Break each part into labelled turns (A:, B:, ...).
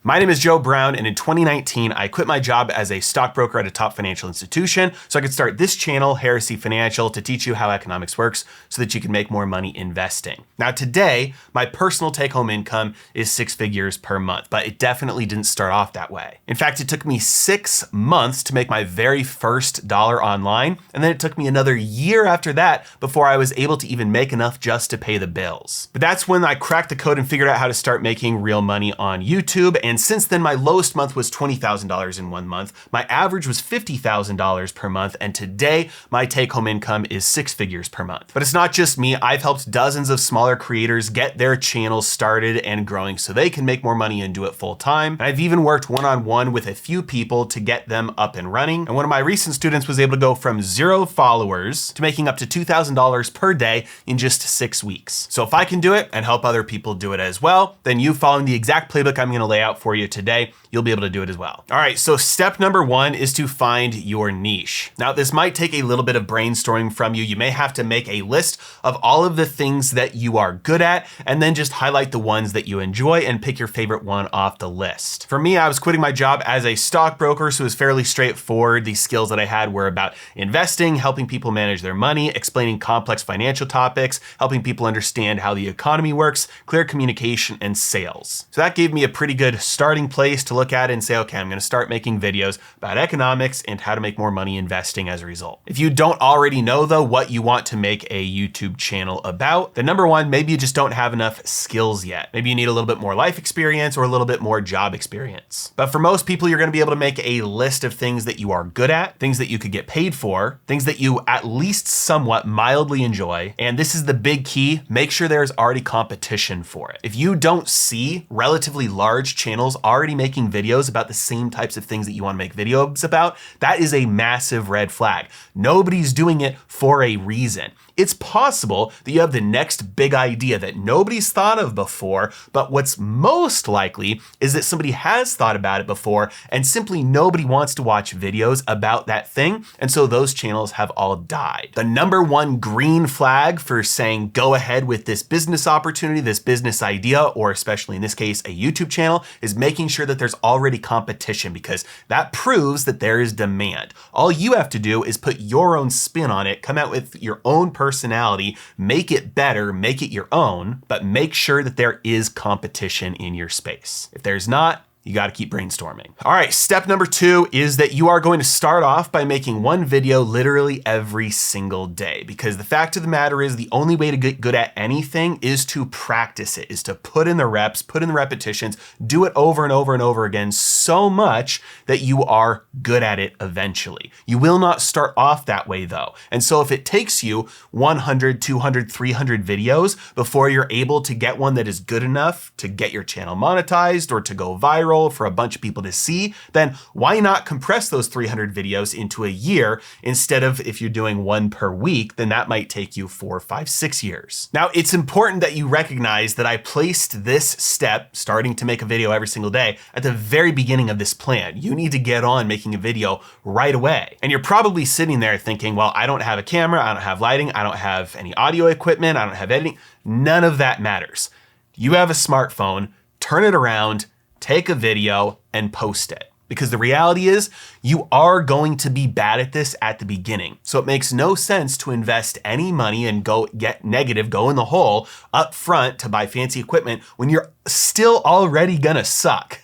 A: My name is Joe Brown, and in 2019, I quit my job as a stockbroker at a top financial institution so I could start this channel, Heresy Financial, to teach you how economics works so that you can make more money investing. Now today, my personal take-home income is 6 figures per month, but it definitely didn't start off that way. In fact, it took me 6 months to make my very first dollar online, and then it took me another year after that before I was able to even make enough just to pay the bills. But that's when I cracked the code and figured out how to start making real money on YouTube. And since then, my lowest month was $20,000 in 1 month. My average was $50,000 per month. And today, my take-home income is 6 figures per month. But it's not just me. I've helped dozens of smaller creators get their channels started and growing so they can make more money and do it full time. And I've even worked one-on-one with a few people to get them up and running. And one of my recent students was able to go from 0 followers to making up to $2,000 per day in just 6 weeks. So if I can do it and help other people do it as well, then you following the exact playbook I'm gonna lay out for you today, you'll be able to do it as well. All right, so step number 1 is to find your niche. Now, this might take a little bit of brainstorming from you. You may have to make a list of all of the things that you are good at, and then just highlight the ones that you enjoy and pick your favorite one off the list. For me, I was quitting my job as a stockbroker, so it was fairly straightforward. The skills that I had were about investing, helping people manage their money, explaining complex financial topics, helping people understand how the economy works, clear communication, and sales. So that gave me a pretty good starting place to look at and say, okay, I'm gonna start making videos about economics and how to make more money investing as a result. If you don't already know though what you want to make a YouTube channel about, then number 1, maybe you just don't have enough skills yet. Maybe you need a little bit more life experience or a little bit more job experience. But for most people, you're gonna be able to make a list of things that you are good at, things that you could get paid for, things that you at least somewhat mildly enjoy. And this is the big key, make sure there's already competition for it. If you don't see relatively large channels already making videos about the same types of things that you want to make videos about, that is a massive red flag. Nobody's doing it for a reason. It's possible that you have the next big idea that nobody's thought of before, but what's most likely is that somebody has thought about it before and simply nobody wants to watch videos about that thing, and so those channels have all died. The number 1 green flag for saying go ahead with this business opportunity, this business idea, or especially in this case, a YouTube channel, is making sure that there's already competition, because that proves that there is demand. All you have to do is put your own spin on it, come out with your own personality, make it better, make it your own, but make sure that there is competition in your space. If there's not, you got to keep brainstorming. All right, step number 2 is that you are going to start off by making one video literally every single day, because the fact of the matter is the only way to get good at anything is to practice it, is to put in the reps, put in the repetitions, do it over and over and over again so much that you are good at it eventually. You will not start off that way though. And so if it takes you 100, 200, 300 videos before you're able to get one that is good enough to get your channel monetized or to go viral for a bunch of people to see, then why not compress those 300 videos into a year instead of, if you're doing one per week, then that might take you 4, 5, 6 years. Now, it's important that you recognize that I placed this step, starting to make a video every single day, at the very beginning of this plan. You need to get on making a video right away. And you're probably sitting there thinking, well, I don't have a camera, I don't have lighting, I don't have any audio equipment, I don't have editing. None of that matters. You have a smartphone, turn it around, take a video and post it. Because the reality is you are going to be bad at this at the beginning. So it makes no sense to invest any money and go get negative, go in the hole up front to buy fancy equipment when you're still already gonna suck.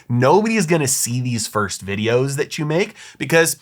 A: Nobody is gonna see these first videos that you make because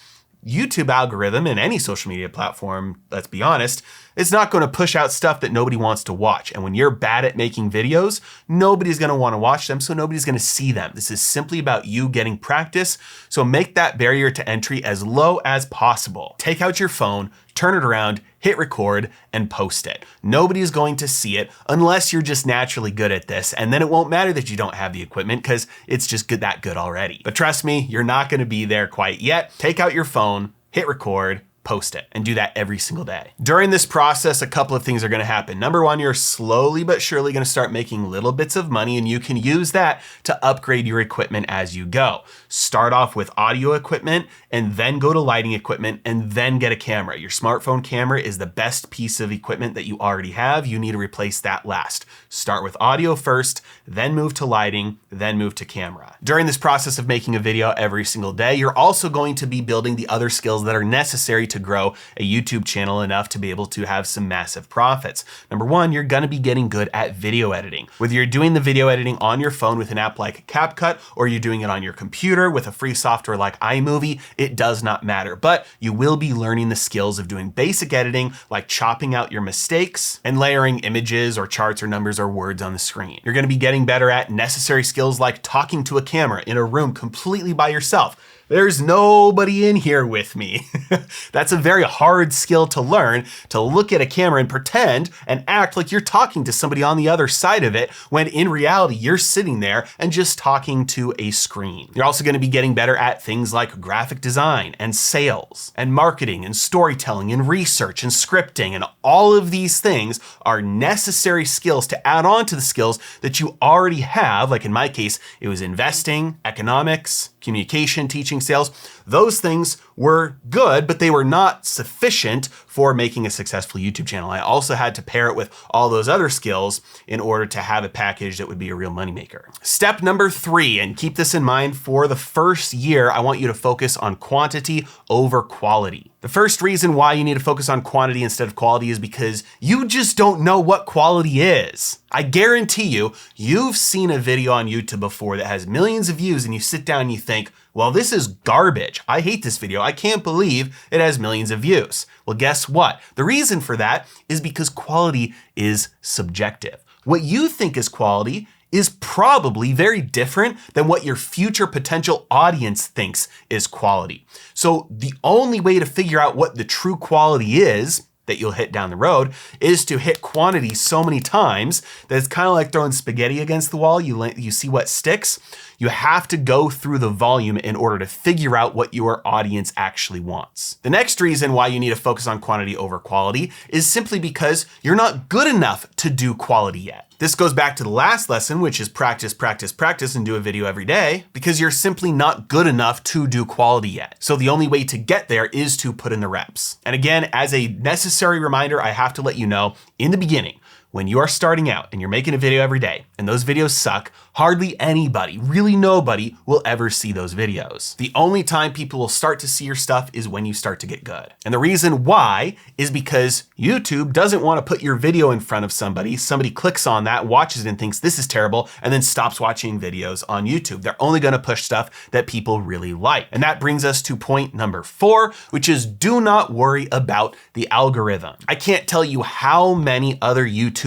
A: YouTube algorithm and any social media platform, let's be honest, it's not going to push out stuff that nobody wants to watch. And when you're bad at making videos, nobody's going to want to watch them, so nobody's going to see them. This is simply about you getting practice. So make that barrier to entry as low as possible. Take out your phone, turn it around, hit record, and post it. Nobody's going to see it unless you're just naturally good at this, and then it won't matter that you don't have the equipment because it's just that good already. But trust me, you're not going to be there quite yet. Take out your phone, hit record, post it, and do that every single day. During this process, a couple of things are gonna happen. Number one, you're slowly but surely gonna start making little bits of money, and you can use that to upgrade your equipment as you go. Start off with audio equipment, and then go to lighting equipment, and then get a camera. Your smartphone camera is the best piece of equipment that you already have. You need to replace that last. Start with audio first, then move to lighting, then move to camera. During this process of making a video every single day, you're also going to be building the other skills that are necessary to grow a YouTube channel enough to be able to have some massive profits. Number one, you're gonna be getting good at video editing. Whether you're doing the video editing on your phone with an app like CapCut, or you're doing it on your computer with a free software like iMovie, it does not matter. But you will be learning the skills of doing basic editing, like chopping out your mistakes and layering images or charts or numbers or words on the screen. You're gonna be getting better at necessary skills like talking to a camera in a room completely by yourself. There's nobody in here with me. That's a very hard skill to learn, to look at a camera and pretend and act like you're talking to somebody on the other side of it, when in reality, you're sitting there and just talking to a screen. You're also gonna be getting better at things like graphic design and sales and marketing and storytelling and research and scripting, and all of these things are necessary skills to add on to the skills that you already have. Like in my case, it was investing, economics, communication, teaching, sales. Those things were good, but they were not sufficient for making a successful YouTube channel. I also had to pair it with all those other skills in order to have a package that would be a real moneymaker. Step number 3, and keep this in mind for the first year, I want you to focus on quantity over quality. The first reason why you need to focus on quantity instead of quality is because you just don't know what quality is. I guarantee you, you've seen a video on YouTube before that has millions of views, and you sit down and you think, well, this is garbage. I hate this video. I can't believe it has millions of views. Well, guess what? The reason for that is because quality is subjective. What you think is quality is probably very different than what your future potential audience thinks is quality. So the only way to figure out what the true quality is that you'll hit down the road is to hit quantity so many times that it's kind of like throwing spaghetti against the wall. You see what sticks. You have to go through the volume in order to figure out what your audience actually wants. The next reason why you need to focus on quantity over quality is simply because you're not good enough to do quality yet. This goes back to the last lesson, which is practice, practice, practice, and do a video every day, because you're simply not good enough to do quality yet. So the only way to get there is to put in the reps. And again, as a necessary reminder, I have to let you know in the beginning, when you are starting out and you're making a video every day and those videos suck, hardly anybody, really nobody, will ever see those videos. The only time people will start to see your stuff is when you start to get good. And the reason why is because YouTube doesn't want to put your video in front of somebody. Somebody clicks on that, watches it and thinks this is terrible, and then stops watching videos on YouTube. They're only going to push stuff that people really like. And that brings us to point number 4, which is do not worry about the algorithm. I can't tell you how many other YouTubers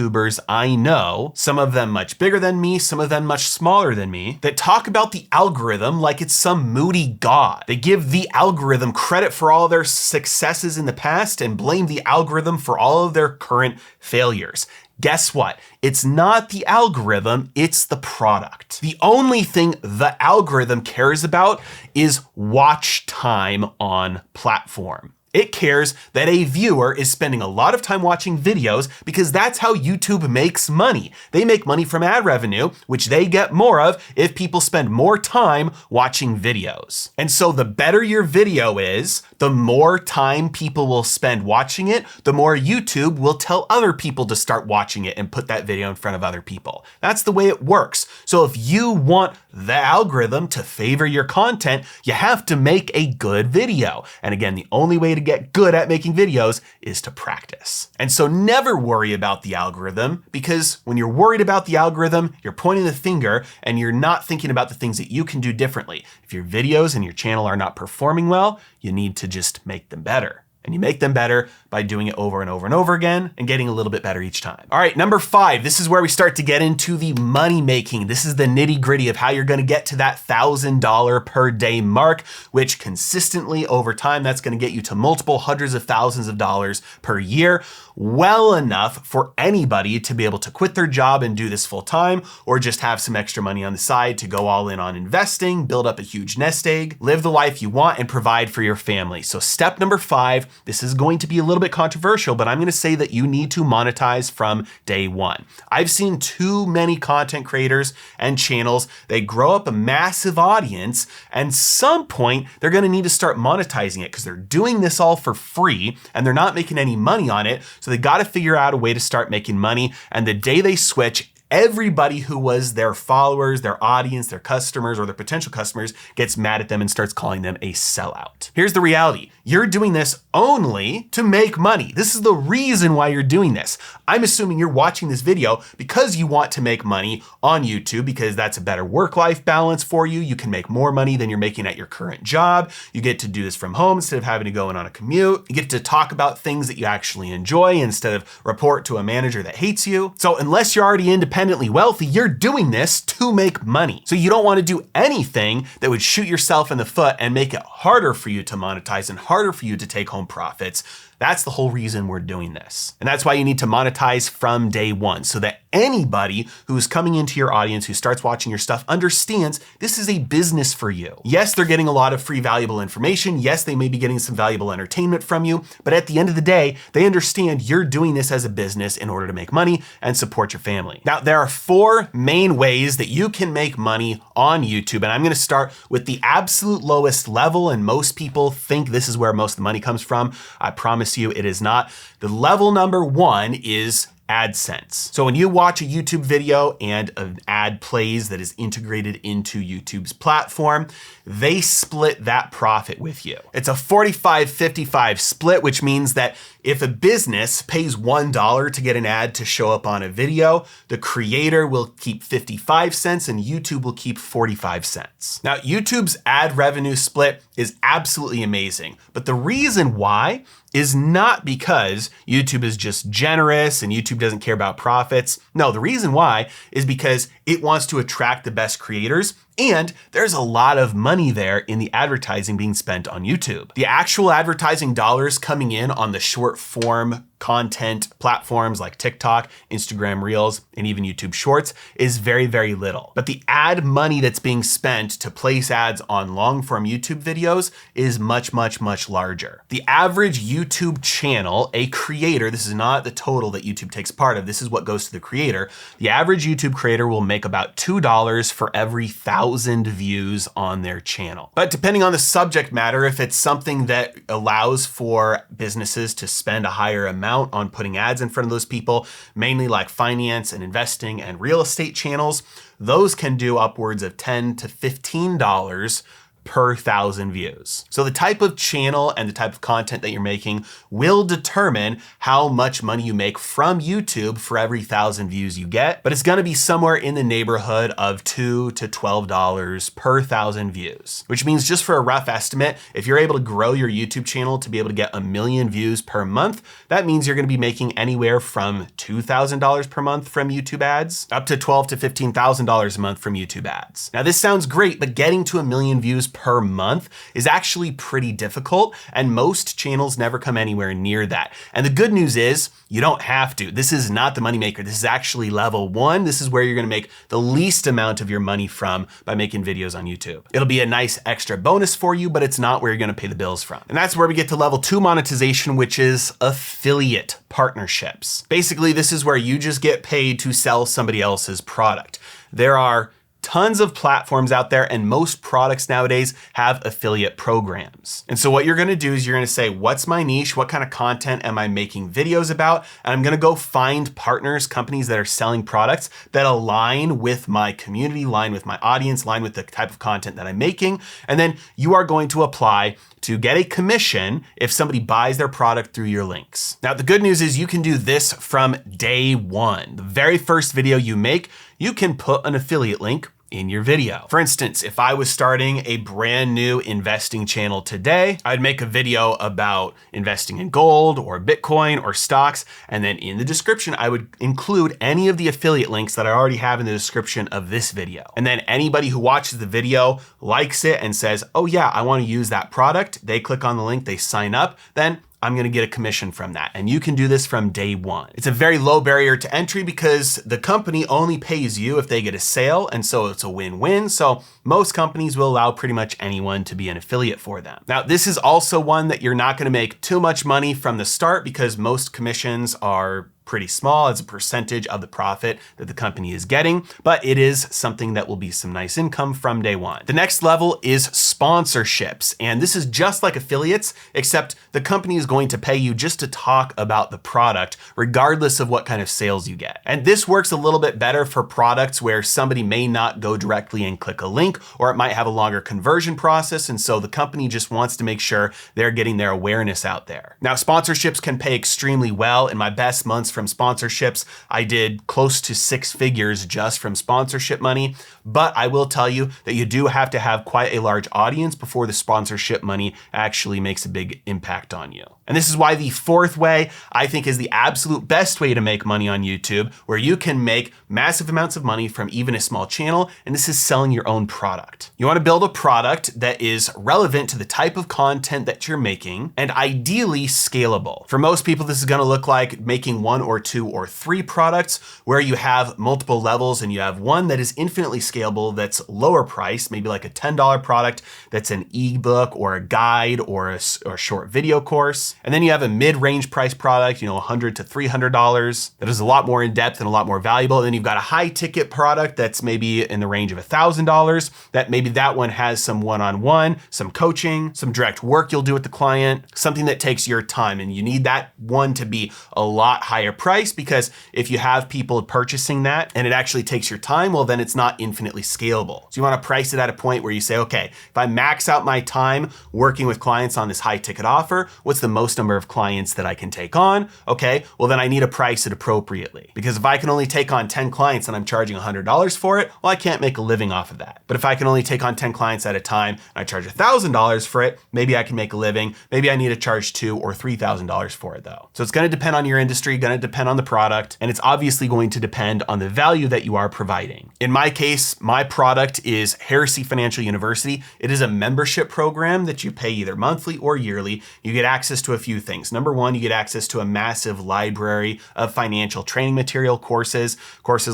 A: I know, some of them much bigger than me, some of them much smaller than me, that talk about the algorithm like it's some moody god. They give the algorithm credit for all their successes in the past and blame the algorithm for all of their current failures. Guess what? It's not the algorithm, it's the product. The only thing the algorithm cares about is watch time on platform. It cares that a viewer is spending a lot of time watching videos because that's how YouTube makes money. They make money from ad revenue, which they get more of if people spend more time watching videos. And so the better your video is, the more time people will spend watching it, the more YouTube will tell other people to start watching it and put that video in front of other people. That's the way it works. So if you want the algorithm to favor your content, you have to make a good video. And again, the only way to get good at making videos is to practice. And so never worry about the algorithm, because when you're worried about the algorithm, you're pointing the finger and you're not thinking about the things that you can do differently. If your videos and your channel are not performing well, you need to just make them better. And you make them better by doing it over and over and over again and getting a little bit better each time. All right, number 5, this is where we start to get into the money making. This is the nitty gritty of how you're gonna get to that $1,000 per day mark, which consistently over time, that's gonna get you to multiple hundreds of thousands of dollars per year. well enough for anybody to be able to quit their job and do this full time, or just have some extra money on the side to go all in on investing, build up a huge nest egg, live the life you want, and provide for your family. So step number 5, this is going to be a little bit controversial, but I'm going to say that you need to monetize from day one. I've seen too many content creators and channels, they grow up a massive audience, and some point they're going to need to start monetizing it because they're doing this all for free and they're not making any money on it. So they got to figure out a way to start making money. And the day they switch, everybody who was their followers, their audience, their customers, or their potential customers gets mad at them and starts calling them a sellout. Here's the reality. You're doing this only to make money. This is the reason why you're doing this. I'm assuming you're watching this video because you want to make money on YouTube, because that's a better work-life balance for you. You can make more money than you're making at your current job. You get to do this from home instead of having to go in on a commute. You get to talk about things that you actually enjoy instead of report to a manager that hates you. So unless you're already independently wealthy, you're doing this to make money. So you don't want to do anything that would shoot yourself in the foot and make it harder for you to monetize and harder for you to take home profits. That's the whole reason we're doing this. And that's why you need to monetize from day one, so that anybody who's coming into your audience, who starts watching your stuff, understands this is a business for you. Yes, they're getting a lot of free valuable information. Yes, they may be getting some valuable entertainment from you, but at the end of the day, they understand you're doing this as a business in order to make money and support your family. Now, there are 4 main ways that you can make money on YouTube, and I'm gonna start with the absolute lowest level, and most people think this is where most of the money comes from. I promise you it is not. The level number 1 is AdSense. So when you watch a YouTube video and an ad plays that is integrated into YouTube's platform, they split that profit with you. It's a 45-55 split, which means that if a business pays $1 to get an ad to show up on a video, the creator will keep 55 cents and YouTube will keep 45 cents. Now, YouTube's ad revenue split is absolutely amazing, but the reason why is not because YouTube is just generous and YouTube doesn't care about profits. No, the reason why is because it wants to attract the best creators, and there's a lot of money there in the advertising being spent on YouTube. The actual advertising dollars coming in on the short form content platforms like TikTok, Instagram Reels, and even YouTube Shorts is very, very little. But the ad money that's being spent to place ads on long form YouTube videos is much, much, much larger. The average YouTube channel, a creator, this is not the total that YouTube takes part of, this is what goes to the creator. The average YouTube creator will make about $2 for every 1,000 views on their channel. But depending on the subject matter, if it's something that allows for businesses to spend a higher amount on putting ads in front of those people, mainly like finance and investing and real estate channels, those can do upwards of $10 to $15 per 1,000 views. So the type of channel and the type of content that you're making will determine how much money you make from YouTube for every 1,000 views you get, but it's gonna be somewhere in the neighborhood of $2 to $12 per 1,000 views, which means, just for a rough estimate, if you're able to grow your YouTube channel to be able to get 1 million views per month, that means you're gonna be making anywhere from $2,000 per month from YouTube ads up to $12,000 to $15,000 a month from YouTube ads. Now this sounds great, but getting to 1 million views per month is actually pretty difficult, and most channels never come anywhere near that. And the good news is you don't have to. This is not the moneymaker. This is actually level 1. This is where you're gonna make the least amount of your money from by making videos on YouTube. It'll be a nice extra bonus for you, but it's not where you're gonna pay the bills from. And that's where we get to level 2 monetization, which is affiliate partnerships. Basically, this is where you just get paid to sell somebody else's product. There are tons of platforms out there, and most products nowadays have affiliate programs. And so what you're gonna do is you're gonna say, what's my niche? What kind of content am I making videos about? And I'm gonna go find partners, companies that are selling products that align with my community, align with my audience, align with the type of content that I'm making. And then you are going to apply to get a commission if somebody buys their product through your links. Now, the good news is you can do this from day one. The very first video you make, you can put an affiliate link in your video. For instance, if I was starting a brand new investing channel today, I'd make a video about investing in gold or Bitcoin or stocks, and then in the description, I would include any of the affiliate links that I already have in the description of this video. And then anybody who watches the video, likes it and says, oh yeah, I want to use that product, they click on the link, they sign up, then I'm going to get a commission from that. And you can do this from day one. It's a very low barrier to entry because the company only pays you if they get a sale. And so it's a win-win. So most companies will allow pretty much anyone to be an affiliate for them. Now, this is also one that you're not going to make too much money from the start because most commissions are pretty small as a percentage of the profit that the company is getting, but it is something that will be some nice income from day one. The next level is sponsorships. And this is just like affiliates, except the company is going to pay you just to talk about the product, regardless of what kind of sales you get. And this works a little bit better for products where somebody may not go directly and click a link, or it might have a longer conversion process. And so the company just wants to make sure they're getting their awareness out there. Now, sponsorships can pay extremely well. In my best months from sponsorships, I did close to 6 figures just from sponsorship money. But I will tell you that you do have to have quite a large audience before the sponsorship money actually makes a big impact on you. And this is why the fourth way I think is the absolute best way to make money on YouTube, where you can make massive amounts of money from even a small channel. And this is selling your own product. You want to build a product that is relevant to the type of content that you're making and ideally scalable. For most people, this is going to look like making 1 or 2 or 3 products where you have multiple levels and you have one that is infinitely scalable that's lower priced, maybe like a $10 product that's an ebook or a guide or a short video course. And then you have a mid-range price product, $100 to $300 that is a lot more in depth and a lot more valuable. And then you've got a high ticket product that's maybe in the range of $1,000 that maybe that one has some one-on-one, some coaching, some direct work you'll do with the client, something that takes your time. And you need that one to be a lot higher price because if you have people purchasing that and it actually takes your time, well, then it's not infinitely scalable. So you want to price it at a point where you say, okay, if I max out my time working with clients on this high ticket offer, what's the most number of clients that I can take on? Okay, well then I need to price it appropriately. Because if I can only take on 10 clients and I'm charging $100 for it, well, I can't make a living off of that. But if I can only take on 10 clients at a time and I charge $1,000 for it, maybe I can make a living. Maybe I need to charge $2,000 or $3,000 for it though. So it's going to depend on your industry, going to depend on the product, and it's obviously going to depend on the value that you are providing. In my case, my product is Heresy Financial University. It is a membership program that you pay either monthly or yearly. You get access to a few things. Number one, you get access to a massive library of financial training material courses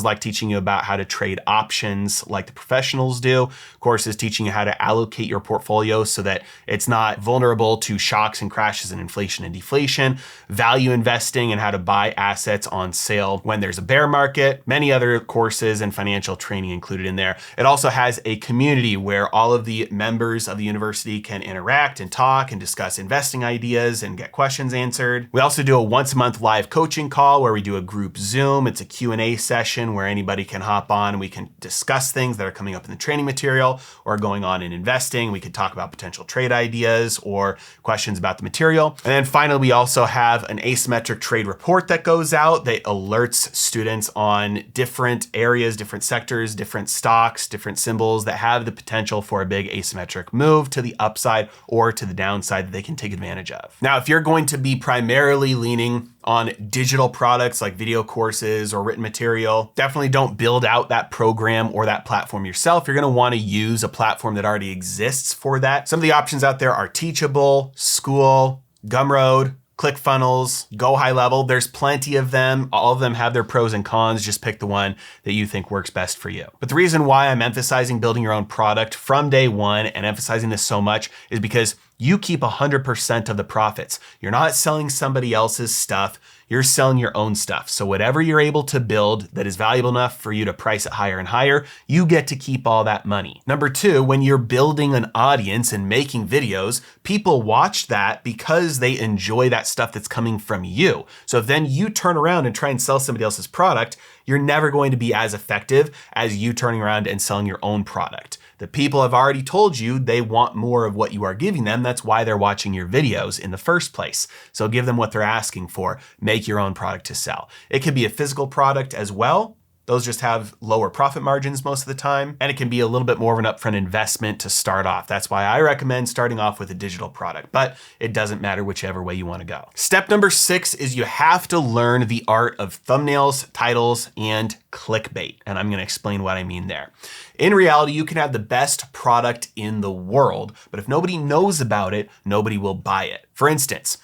A: like teaching you about how to trade options like the professionals do, courses teaching you how to allocate your portfolio so that it's not vulnerable to shocks and crashes and inflation and deflation, value investing and how to buy assets on sale when there's a bear market, many other courses and financial training included in there. It also has a community where all of the members of the university can interact and talk and discuss investing ideas and get questions answered. We also do a once a month live coaching call where we do a group Zoom. It's a Q&A session where anybody can hop on and we can discuss things that are coming up in the training material or going on in investing. We could talk about potential trade ideas or questions about the material. And then finally, we also have an asymmetric trade report that goes out that alerts students on different areas, different sectors, different stocks, different symbols that have the potential for a big asymmetric move to the upside or to the downside that they can take advantage of. Now, if you're going to be primarily leaning on digital products like video courses or written material, definitely don't build out that program or that platform yourself. You're going to want to use a platform that already exists for that. Some of the options out there are Teachable, School, Gumroad, ClickFunnels, Go High Level. There's plenty of them. All of them have their pros and cons. Just pick the one that you think works best for you. But the reason why I'm emphasizing building your own product from day one and emphasizing this so much is because you keep 100% of the profits. You're not selling somebody else's stuff. You're selling your own stuff. So whatever you're able to build that is valuable enough for you to price it higher and higher, you get to keep all that money. Number two, when you're building an audience and making videos, people watch that because they enjoy that stuff that's coming from you. So if then you turn around and try and sell somebody else's product, you're never going to be as effective as you turning around and selling your own product. The people have already told you they want more of what you are giving them. That's why they're watching your videos in the first place. So give them what they're asking for. Make your own product to sell. It could be a physical product as well. Those just have lower profit margins most of the time, and it can be a little bit more of an upfront investment to start off. That's why I recommend starting off with a digital product, but it doesn't matter whichever way you want to go. Step number 6 is you have to learn the art of thumbnails, titles, and clickbait. And I'm going to explain what I mean there. In reality, you can have the best product in the world, but if nobody knows about it, nobody will buy it. For instance,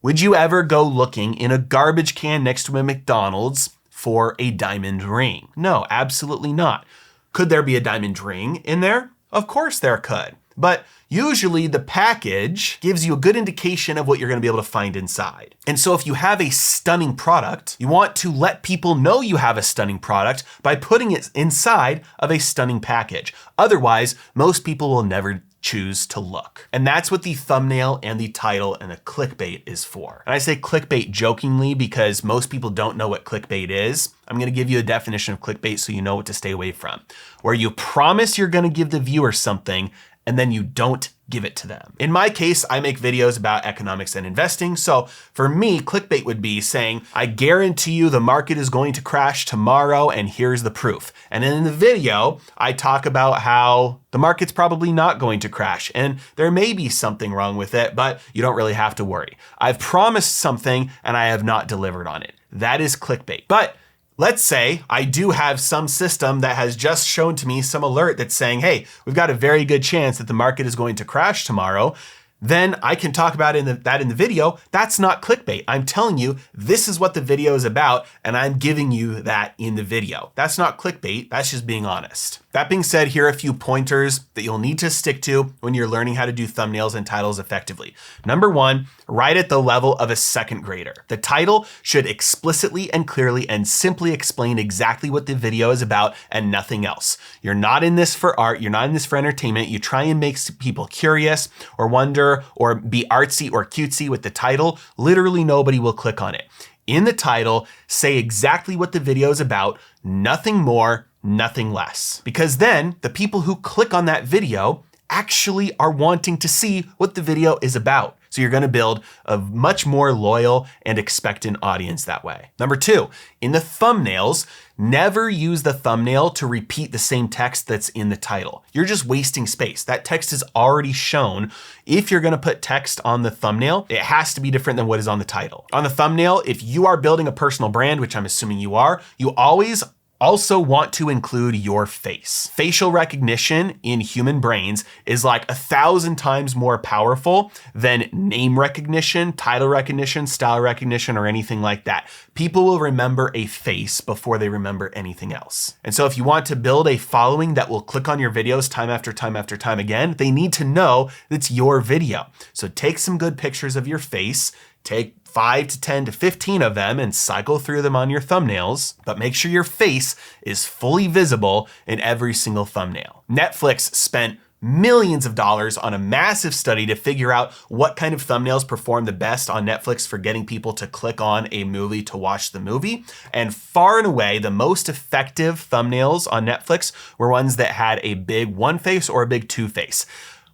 A: Would you ever go looking in a garbage can next to a McDonald's for a diamond ring? No, absolutely not. Could there be a diamond ring in there? Of course there could. But usually the package gives you a good indication of what you're going to be able to find inside. And so if you have a stunning product, you want to let people know you have a stunning product by putting it inside of a stunning package. Otherwise, most people will never choose to look. And that's what the thumbnail and the title and the clickbait is for. And I say clickbait jokingly because most people don't know what clickbait is. I'm gonna give you a definition of clickbait so you know what to stay away from. Where you promise you're gonna give the viewer something and then you don't give it to them. In my case, I make videos about economics and investing. So for me, clickbait would be saying, I guarantee you the market is going to crash tomorrow and here's the proof. And then in the video, I talk about how the market's probably not going to crash and there may be something wrong with it, but you don't really have to worry. I've promised something and I have not delivered on it. That is clickbait. But let's say I do have some system that has just shown to me some alert that's saying, hey, we've got a very good chance that the market is going to crash tomorrow. Then I can talk about that in the video. That's not clickbait. I'm telling you, this is what the video is about, and I'm giving you that in the video. That's not clickbait. That's just being honest. That being said, here are a few pointers that you'll need to stick to when you're learning how to do thumbnails and titles effectively. Number one, write at the level of a second grader. The title should explicitly and clearly and simply explain exactly what the video is about and nothing else. You're not in this for art. You're not in this for entertainment. You try and make people curious or wonder or be artsy or cutesy with the title. Literally nobody will click on it. In the title, say exactly what the video is about, nothing more, nothing less. Because then the people who click on that video actually are wanting to see what the video is about. So you're gonna build a much more loyal and expectant audience that way. Number two, in the thumbnails, never use the thumbnail to repeat the same text that's in the title. You're just wasting space. That text is already shown. If you're gonna put text on the thumbnail, it has to be different than what is on the title. On the thumbnail, if you are building a personal brand, which I'm assuming you are, you always also want to include your face. Facial recognition in human brains is like 1,000 times more powerful than name recognition, title recognition, style recognition, or anything like that. People will remember a face before they remember anything else. And so if you want to build a following that will click on your videos time after time after time again, they need to know it's your video. So take some good pictures of your face, take 5 to 10 to 15 of them and cycle through them on your thumbnails, but make sure your face is fully visible in every single thumbnail. Netflix spent millions of dollars on a massive study to figure out what kind of thumbnails perform the best on Netflix for getting people to click on a movie to watch the movie. And far and away, the most effective thumbnails on Netflix were ones that had a big one face or a big two face.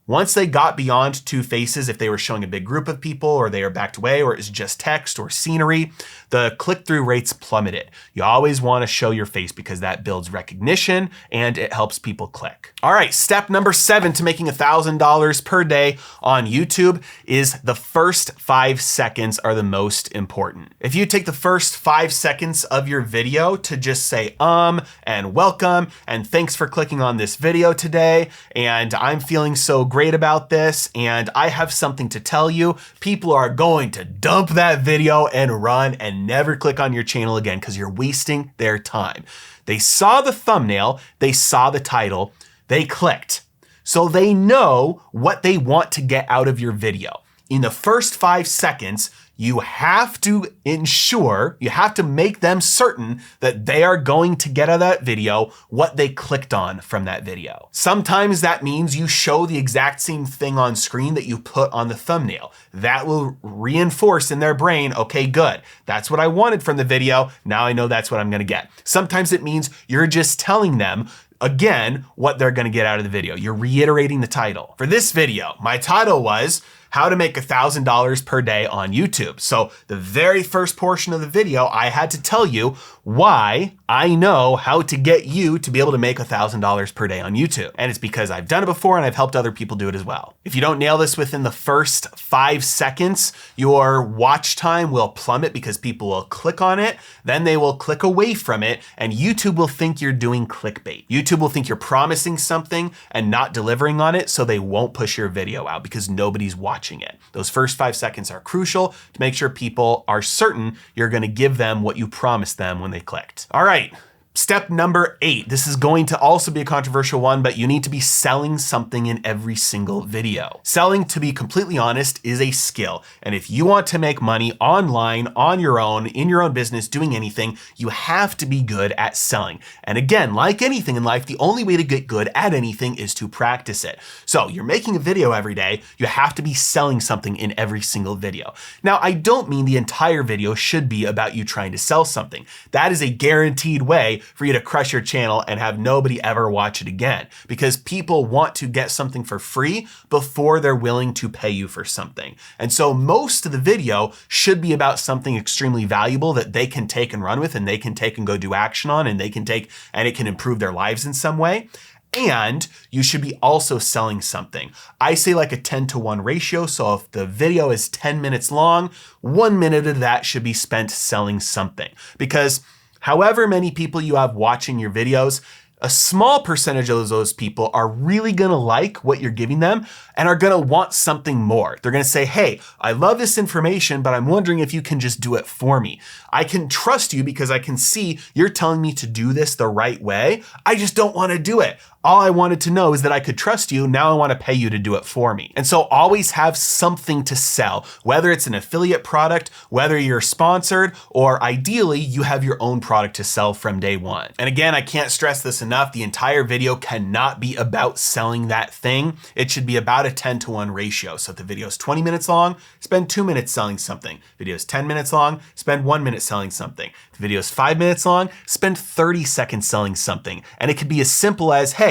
A: Once they got beyond two faces, if they were showing a big group of people or they are backed away or it's just text or scenery, the click-through rates plummeted. You always want to show your face because that builds recognition and it helps people click. All right, step number 7 to making $1,000 per day on YouTube is the first 5 seconds are the most important. If you take the first 5 seconds of your video to just say and welcome and thanks for clicking on this video today and I'm feeling so great about this and I have something to tell you, people are going to dump that video and run and never click on your channel again because you're wasting their time. They saw the thumbnail, they saw the title, they clicked. So they know what they want to get out of your video. In the first 5 seconds, you have to ensure, you have to make them certain that they are going to get out of that video what they clicked on from that video. Sometimes that means you show the exact same thing on screen that you put on the thumbnail. That will reinforce in their brain, okay, good. That's what I wanted from the video. Now I know that's what I'm gonna get. Sometimes it means you're just telling them again what they're gonna get out of the video. You're reiterating the title. For this video, my title was how to make $1,000 per day on YouTube. So the very first portion of the video, I had to tell you why I know how to get you to be able to make $1,000 per day on YouTube. And it's because I've done it before and I've helped other people do it as well. If you don't nail this within the first 5 seconds, your watch time will plummet because people will click on it, then they will click away from it, and YouTube will think you're doing clickbait. YouTube will think you're promising something and not delivering on it, so they won't push your video out because nobody's watching watching it. Those first 5 seconds are crucial to make sure people are certain you're going to give them what you promised them when they clicked. All right. Step number 8. This is going to also be a controversial one, but you need to be selling something in every single video. Selling, to be completely honest, is a skill. And if you want to make money online, on your own, in your own business, doing anything, you have to be good at selling. And again, like anything in life, the only way to get good at anything is to practice it. So you're making a video every day, you have to be selling something in every single video. Now, I don't mean the entire video should be about you trying to sell something. That is a guaranteed way for you to crush your channel and have nobody ever watch it again, because people want to get something for free before they're willing to pay you for something. And so most of the video should be about something extremely valuable that they can take and run with, and they can take and go do action on, and they can take and it can improve their lives in some way. And you should be also selling something. I say like a 10-to-1 ratio. So if the video is 10 minutes long, 1 minute of that should be spent selling something, because however many people you have watching your videos, a small percentage of those people are really gonna like what you're giving them and are gonna want something more. They're gonna say, hey, I love this information, but I'm wondering if you can just do it for me. I can trust you because I can see you're telling me to do this the right way. I just don't wanna do it. All I wanted to know is that I could trust you. Now I want to pay you to do it for me. And so always have something to sell, whether it's an affiliate product, whether you're sponsored, or ideally you have your own product to sell from day one. And again, I can't stress this enough. The entire video cannot be about selling that thing. It should be about a 10-to-1 ratio. So if the video is 20 minutes long, spend 2 minutes selling something. Video is 10 minutes long, spend 1 minute selling something. If the video is 5 minutes long, spend 30 seconds selling something. And it could be as simple as, hey,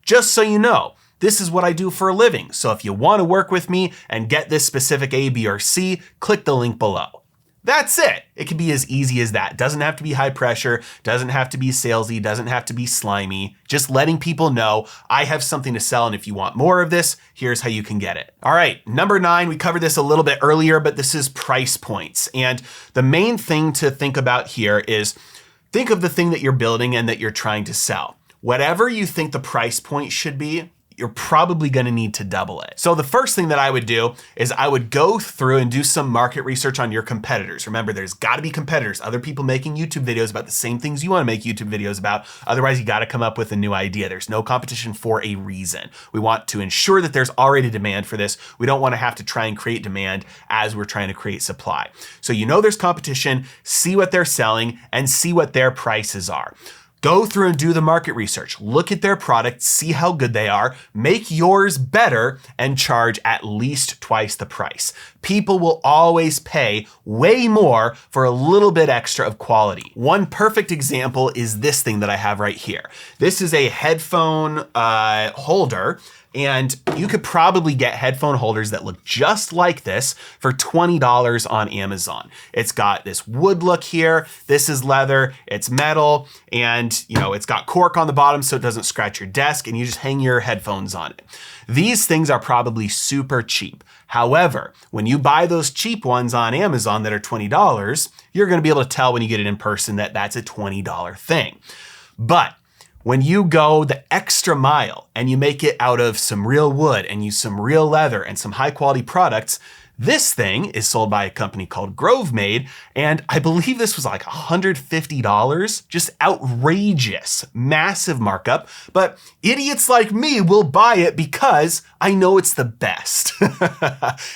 A: just so you know, this is what I do for a living. So if you want to work with me and get this specific A, B, or C, click the link below. That's it. It can be as easy as that. Doesn't have to be high pressure, doesn't have to be salesy, doesn't have to be slimy. Just letting people know I have something to sell, and if you want more of this, here's how you can get it. All right, number 9, we covered this a little bit earlier, but this is price points. And the main thing to think about here is think of the thing that you're building and that you're trying to sell. Whatever you think the price point should be, you're probably gonna need to double it. So the first thing that I would do is I would go through and do some market research on your competitors. Remember, there's gotta be competitors, other people making YouTube videos about the same things you wanna make YouTube videos about. Otherwise, you gotta come up with a new idea. There's no competition for a reason. We want to ensure that there's already demand for this. We don't wanna have to try and create demand as we're trying to create supply. So you know there's competition, see what they're selling, and see what their prices are. Go through and do the market research. Look at their product, see how good they are, make yours better, and charge at least twice the price. People will always pay way more for a little bit extra of quality. One perfect example is this thing that I have right here. This is a headphone holder. And you could probably get headphone holders that look just like this for $20 on Amazon. It's got this wood look here. This is leather, it's metal, and it's got cork on the bottom so it doesn't scratch your desk, and you just hang your headphones on it. These things are probably super cheap. However, when you buy those cheap ones on Amazon that are $20, you're gonna be able to tell when you get it in person that that's a $20 thing. But when you go the extra mile and you make it out of some real wood and use some real leather and some high quality products, this thing is sold by a company called Grovemade, and I believe this was like $150, just outrageous, massive markup, but idiots like me will buy it because I know it's the best.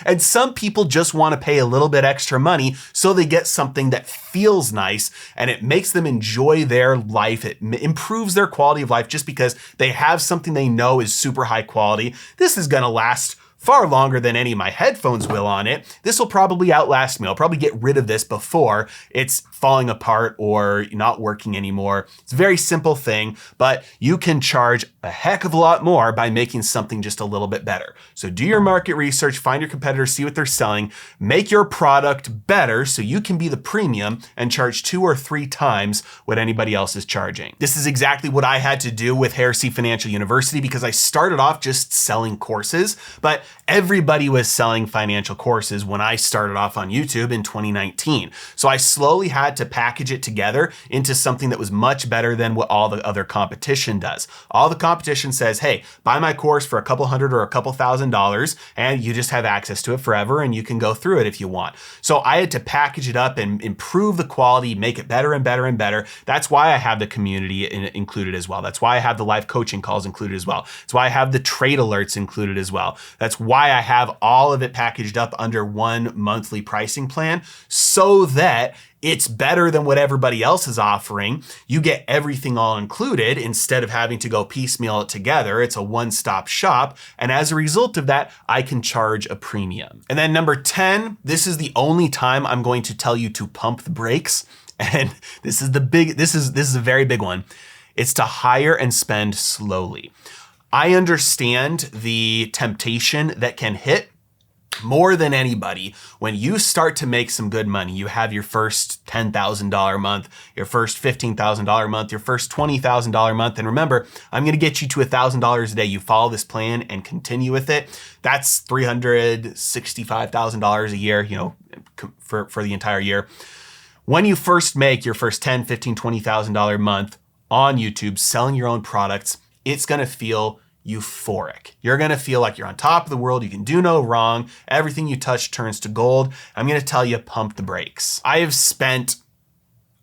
A: And some people just want to pay a little bit extra money so they get something that feels nice and it makes them enjoy their life. It improves their quality of life just because they have something they know is super high quality. This is gonna last far longer than any of my headphones will on it. This will probably outlast me. I'll probably get rid of this before it's falling apart or not working anymore. It's a very simple thing, but you can charge a heck of a lot more by making something just a little bit better. So do your market research, find your competitors, see what they're selling, make your product better so you can be the premium and charge 2 or 3 times what anybody else is charging. This is exactly what I had to do with Heresy Financial University because I started off just selling courses, but everybody was selling financial courses when I started off on YouTube in 2019. So I slowly had to package it together into something that was much better than what all the other competition does. All the competition says, hey, buy my course for a couple hundred or a couple $1,000 and you just have access to it forever and you can go through it if you want. So I had to package it up and improve the quality, make it better and better and better. That's why I have the community included as well. That's why I have the live coaching calls included as well. That's why I have the trade alerts included as well. That's why I have all of it packaged up under one monthly pricing plan so that it's better than what everybody else is offering. You get everything all included instead of having to go piecemeal it together. It's a one-stop shop. And as a result of that, I can charge a premium. And then number 10, this is the only time I'm going to tell you to pump the brakes. And this is a very big one. It's to hire and spend slowly. I understand the temptation that can hit more than anybody when you start to make some good money. You have your first $10,000 month, your first $15,000 month, your first $20,000 month. And remember, I'm going to get you to $1,000 a day. You follow this plan and continue with it. That's $365,000 a year, for the entire year. When you first make your first $10,000, $15,000, $20,000 month on YouTube, selling your own products, it's going to feel euphoric. You're going to feel like you're on top of the world. You can do no wrong. Everything you touch turns to gold. I'm going to tell you, pump the brakes. I have spent,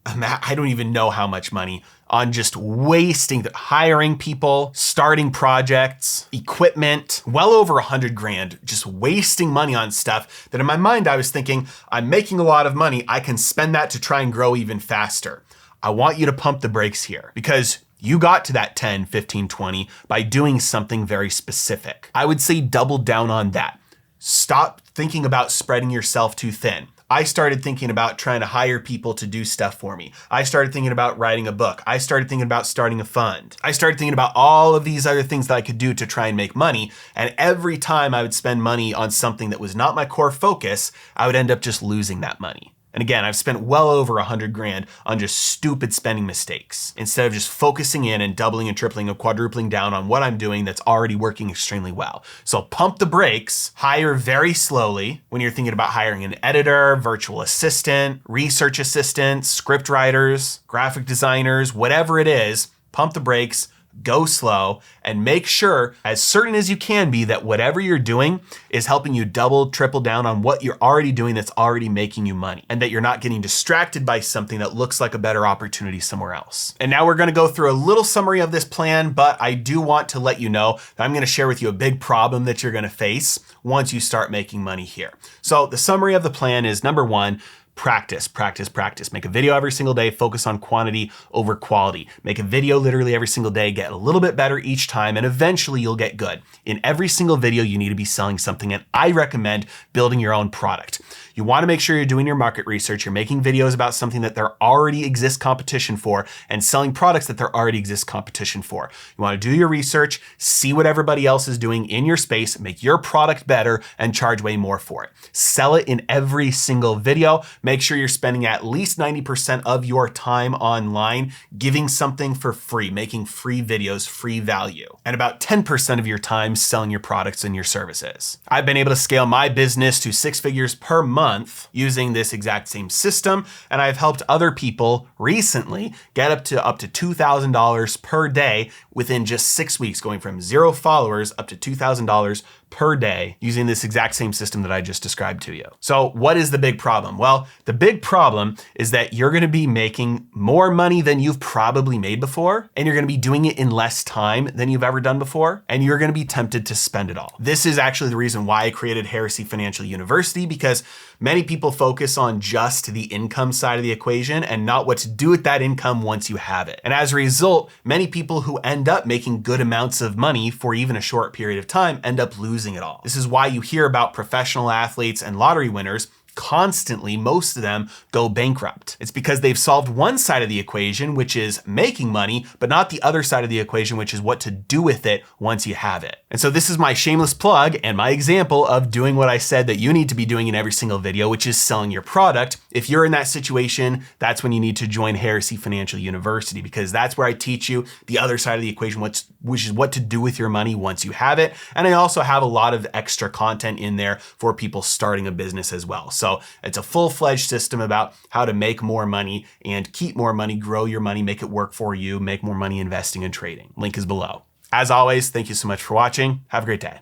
A: I don't even know how much money on just hiring people, starting projects, equipment, well over 100 grand, just wasting money on stuff that in my mind, I was thinking, I'm making a lot of money. I can spend that to try and grow even faster. I want you to pump the brakes here because you got to that 10, 15, 20 by doing something very specific. I would say double down on that. Stop thinking about spreading yourself too thin. I started thinking about trying to hire people to do stuff for me. I started thinking about writing a book. I started thinking about starting a fund. I started thinking about all of these other things that I could do to try and make money. And every time I would spend money on something that was not my core focus, I would end up just losing that money. And again, I've spent well over 100 grand on just stupid spending mistakes instead of just focusing in and doubling and tripling and quadrupling down on what I'm doing that's already working extremely well. So pump the brakes, hire very slowly when you're thinking about hiring an editor, virtual assistant, research assistant, script writers, graphic designers, whatever it is, pump the brakes, go slow, and make sure, as certain as you can be, that whatever you're doing is helping you double, triple down on what you're already doing that's already making you money, and that you're not getting distracted by something that looks like a better opportunity somewhere else. And now we're gonna go through a little summary of this plan, but I do want to let you know that I'm gonna share with you a big problem that you're gonna face once you start making money here. So the summary of the plan is number 1, practice, practice, practice. Make a video every single day, focus on quantity over quality. Make a video literally every single day, get a little bit better each time, and eventually you'll get good. In every single video, you need to be selling something, and I recommend building your own product. You want to make sure you're doing your market research, you're making videos about something that there already exists competition for, and selling products that there already exists competition for. You want to do your research, see what everybody else is doing in your space, make your product better, and charge way more for it. Sell it in every single video. Make sure you're spending at least 90% of your time online giving something for free, making free videos, free value, and about 10% of your time selling your products and your services. I've been able to scale my business to 6 figures per month using this exact same system, and I've helped other people recently get up to $2,000 per day within just 6 weeks, going from 0 followers up to $2,000 per day using this exact same system that I just described to you. So what is the big problem? Well, the big problem is that you're gonna be making more money than you've probably made before, and you're gonna be doing it in less time than you've ever done before, and you're gonna be tempted to spend it all. This is actually the reason why I created Heresy Financial University, because many people focus on just the income side of the equation and not what to do with that income once you have it. And as a result, many people who end up making good amounts of money for even a short period of time end up losing it all. This is why you hear about professional athletes and lottery winners constantly, most of them go bankrupt. It's because they've solved one side of the equation, which is making money, but not the other side of the equation, which is what to do with it once you have it. And so this is my shameless plug and my example of doing what I said that you need to be doing in every single video, which is selling your product. If you're in that situation, that's when you need to join Heresy Financial University, because that's where I teach you the other side of the equation, which is what to do with your money once you have it. And I also have a lot of extra content in there for people starting a business as well. So it's a full-fledged system about how to make more money and keep more money, grow your money, make it work for you, make more money investing and trading. Link is below. As always, thank you so much for watching. Have a great day.